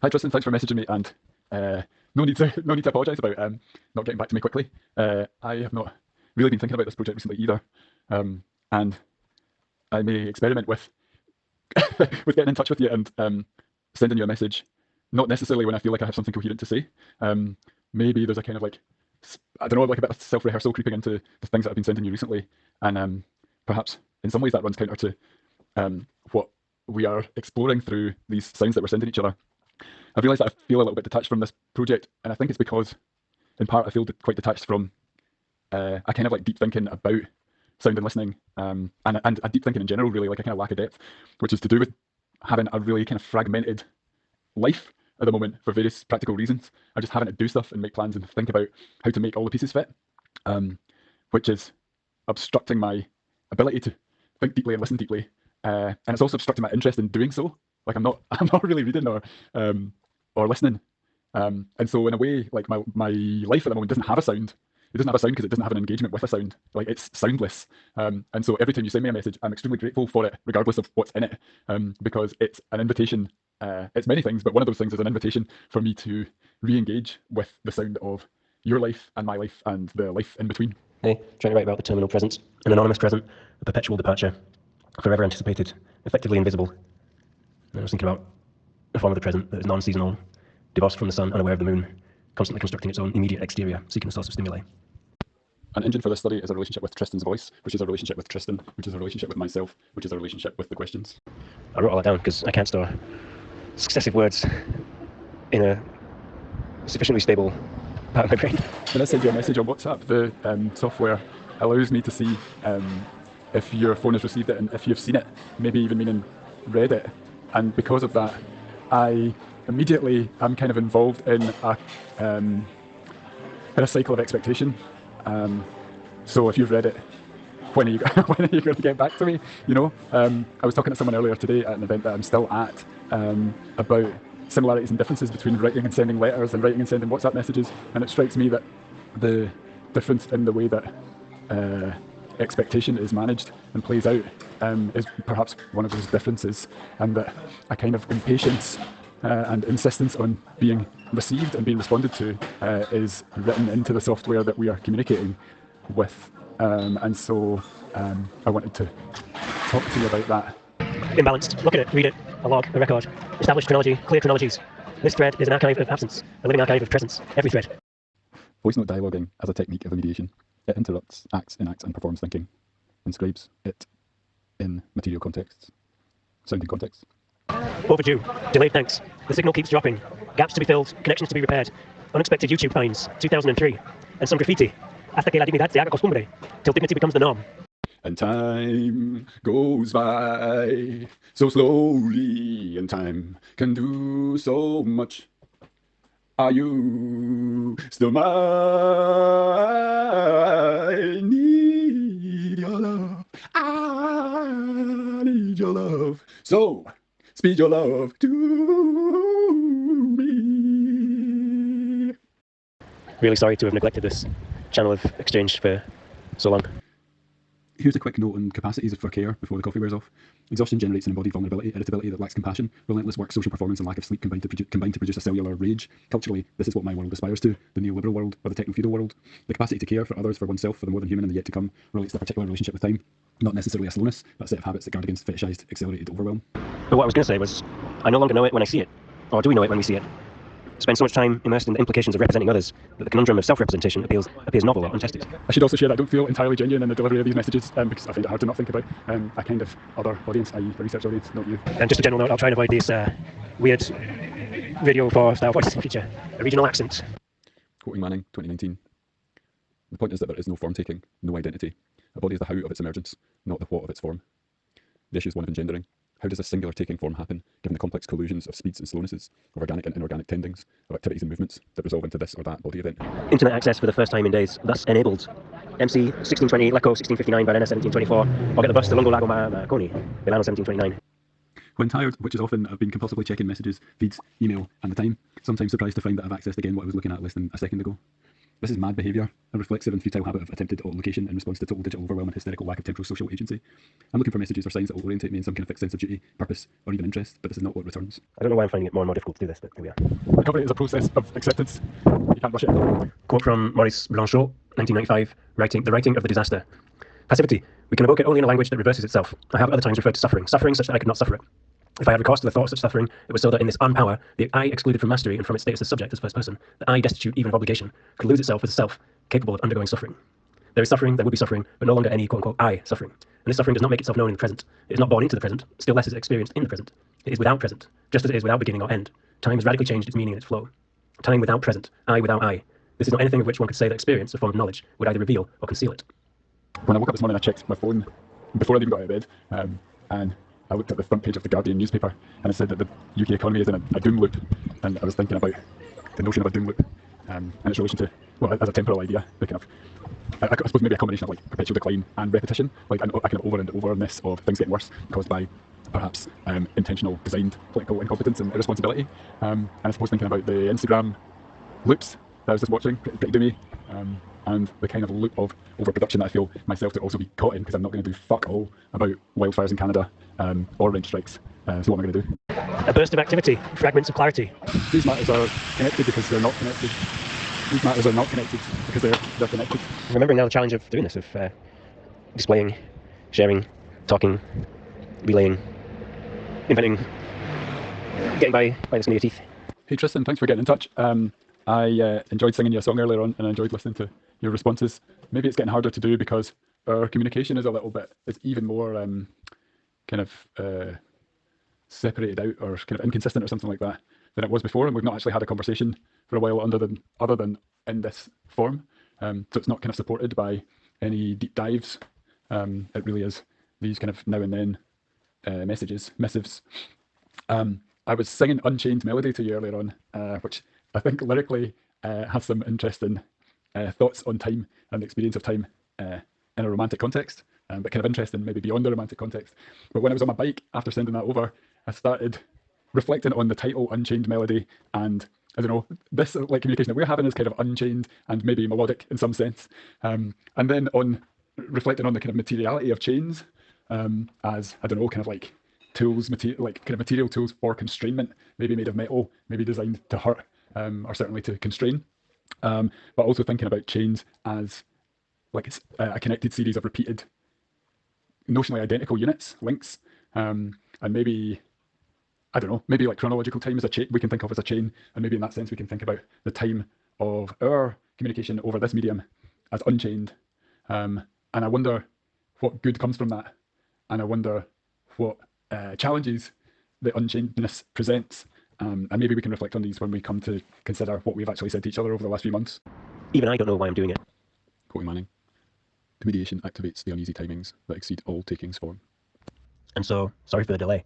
Hi Tristan, thanks for messaging me, and no need to apologise about not getting back to me quickly. I have not really been thinking about this project recently either, and I may experiment with with getting in touch with you and sending you a message, not necessarily when I feel like I have something coherent to say. Maybe there's a kind of like, I don't know, like a bit of self-rehearsal creeping into the things that I've been sending you recently, and perhaps in some ways that runs counter to what we are exploring through these sounds that we're sending each other. I've realised that I feel a little bit detached from this project, and I think it's because, in part, I feel quite detached from a kind of like deep thinking about sound and listening, and a deep thinking in general, really, like a kind of lack of depth, which is to do with having a really kind of fragmented life at the moment for various practical reasons. I'm just having to do stuff and make plans and think about how to make all the pieces fit, which is obstructing my ability to think deeply and listen deeply, and it's also obstructing my interest in doing so. Like I'm not really reading or listening, and so in a way, like my life at the moment doesn't have a sound. It doesn't have a sound because it doesn't have an engagement with a sound. Like it's soundless, and so every time you send me a message, I'm extremely grateful for it, regardless of what's in it, because it's an invitation. It's many things, but one of those things is an invitation for me to re-engage with the sound of your life and my life and the life in between. Hey, trying to write about the terminal present, an anonymous present, a perpetual departure, forever anticipated, effectively invisible. And I was thinking about a form of the present that is non-seasonal, divorced from the sun, unaware of the moon, constantly constructing its own immediate exterior, seeking a source of stimuli. An engine for this study is a relationship with Tristan's voice, which is a relationship with Tristan, which is a relationship with myself, which is a relationship with the questions. I wrote all that down because I can't store successive words in a sufficiently stable part of my brain. When I send you a message on WhatsApp, the software allows me to see if your phone has received it and if you've seen it, maybe even meaning read it. And because of that, I immediately am kind of involved in a cycle of expectation. So if you've read it, when are you when are you going to get back to me? You know, I was talking to someone earlier today at an event that I'm still at about similarities and differences between writing and sending letters and writing and sending WhatsApp messages, and it strikes me that the difference in the way that expectation is managed and plays out is perhaps one of those differences, and that a kind of impatience and insistence on being received and being responded to is written into the software that we are communicating with, and so I wanted to talk to you about that. Imbalanced. Look at it, read it, a log, a record, established chronology, clear chronologies. This thread is an archive of absence, a living archive of presence, every thread. Voice note dialoguing as a technique of remediation. It interrupts, acts, enacts, and performs thinking. Inscribes it in material contexts, sounding contexts. Overdue. Delayed thanks. The signal keeps dropping. Gaps to be filled, connections to be repaired. Unexpected YouTube finds, 2003. And some graffiti. Hasta que la dignidad se haga costumbre. Till dignity becomes the norm. And time goes by so slowly, and time can do so much. Are you still mine? I need your love. I need your love. So, speed your love to me. Really sorry to have neglected this channel of exchange for so long. Here's a quick note on capacities for care before the coffee wears off. Exhaustion generates an embodied vulnerability, irritability that lacks compassion. Relentless work, social performance, and lack of sleep combine to produce a cellular rage. Culturally, this is what my world aspires to, the neoliberal world or the techno-feudal world. The capacity to care for others, for oneself, for the more than human and the yet to come relates to a particular relationship with time, not necessarily a slowness, but a set of habits that guard against fetishized, accelerated overwhelm. But what I was going to say was, I no longer know it when I see it. Or do we know it when we see it? Spend so much time immersed in the implications of representing others that the conundrum of self-representation appears novel or untested. I should also share that I don't feel entirely genuine in the delivery of these messages because I find it hard to not think about a kind of other audience, i.e. a research audience, not you. And just a general note, I'll try and avoid this weird radio for style voice feature, a regional accent. Quoting Manning, 2019. The point is that there is no form taking, no identity. A body is the how of its emergence, not the what of its form. The issue is one of engendering. How does this singular taking form happen, given the complex collusions of speeds and slownesses, of organic and inorganic tendings, of activities and movements that resolve into this or that body event? Internet access for the first time in days, thus enabled. MC 1620, Lecco 1659, Varena 1724, or get the bus to Lungo Lago Marconi, Milano 1729. When tired, which is often I've been compulsively checking messages, feeds, email, and the time, sometimes surprised to find that I've accessed again what I was looking at less than a second ago. This is mad behaviour, a reflexive and futile habit of attempted location in response to total digital overwhelm and hysterical lack of temporal social agency. I'm looking for messages or signs that will orientate me in some kind of fixed sense of duty, purpose, or even interest, but this is not what returns. I don't know why I'm finding it more and more difficult to do this, but here we are. Recovery is a process of acceptance. You can't rush it. Quote from Maurice Blanchot, 1995, The Writing of the Disaster. Passivity. We can evoke it only in a language that reverses itself. I have at other times referred to suffering such that I could not suffer it. If I had recourse to the thoughts of suffering, it was so that in this unpower, the I excluded from mastery and from its status as subject as first person, the I destitute even of obligation, could lose itself as a self, capable of undergoing suffering. There is suffering, there would be suffering, but no longer any quote-unquote I suffering. And this suffering does not make itself known in the present. It is not born into the present, still less is it experienced in the present. It is without present, just as it is without beginning or end. Time has radically changed its meaning and its flow. Time without present, I without I. This is not anything of which one could say that experience, a form of knowledge, would either reveal or conceal it. When I woke up this morning, I checked my phone before I even got out of bed, and I looked at the front page of the Guardian newspaper, and it said that the UK economy is in a doom loop, and I was thinking about the notion of a doom loop and its relation to, well, as a temporal idea, the kind of, I suppose maybe a combination of like perpetual decline and repetition, like a kind of over and overness of things getting worse caused by perhaps intentional designed political incompetence and irresponsibility. And I suppose thinking about the Instagram loops that I was just watching, pretty doomy, and the kind of loop of overproduction that I feel myself to also be caught in, because I'm not going to do fuck all about wildfires in Canada or rent strikes. So what am I going to do? A burst of activity, fragments of clarity. These matters are connected because they're not connected. These matters are not connected because they're connected. Remembering now the challenge of doing this, of displaying, sharing, talking, relaying, inventing, getting by the skin of your teeth. Hey Tristan, thanks for getting in touch. I enjoyed singing you a song earlier on, and I enjoyed listening to your responses. Maybe it's getting harder to do because our communication is a little bit, it's even more kind of separated out or kind of inconsistent or something like that than it was before, and we've not actually had a conversation for a while other than in this form. So it's not kind of supported by any deep dives. It really is these kind of now and then missives. I was singing Unchained Melody to you earlier on, which I think lyrically has some interesting thoughts on time and the experience of time in a romantic context, but kind of interesting maybe beyond the romantic context. But when I was on my bike after sending that over, I started reflecting on the title Unchained Melody, and I don't know, this like communication that we're having is kind of unchained and maybe melodic in some sense. And then on reflecting on the kind of materiality of chains as, I don't know, kind of like tools, like kind of material tools for constrainment, maybe made of metal, maybe designed to hurt, or certainly to constrain. But also thinking about chains as like it's a connected series of repeated, notionally identical units, links, and maybe, I don't know, maybe like chronological time is a chain we can think of as a chain, and maybe in that sense we can think about the time of our communication over this medium as unchained. And I wonder what good comes from that, and I wonder what challenges the unchainedness presents. And maybe we can reflect on these when we come to consider what we've actually said to each other over the last few months. Even I don't know why I'm doing it. Quoting Manning, the mediation activates the uneasy timings that exceed all takings form. And so, sorry for the delay.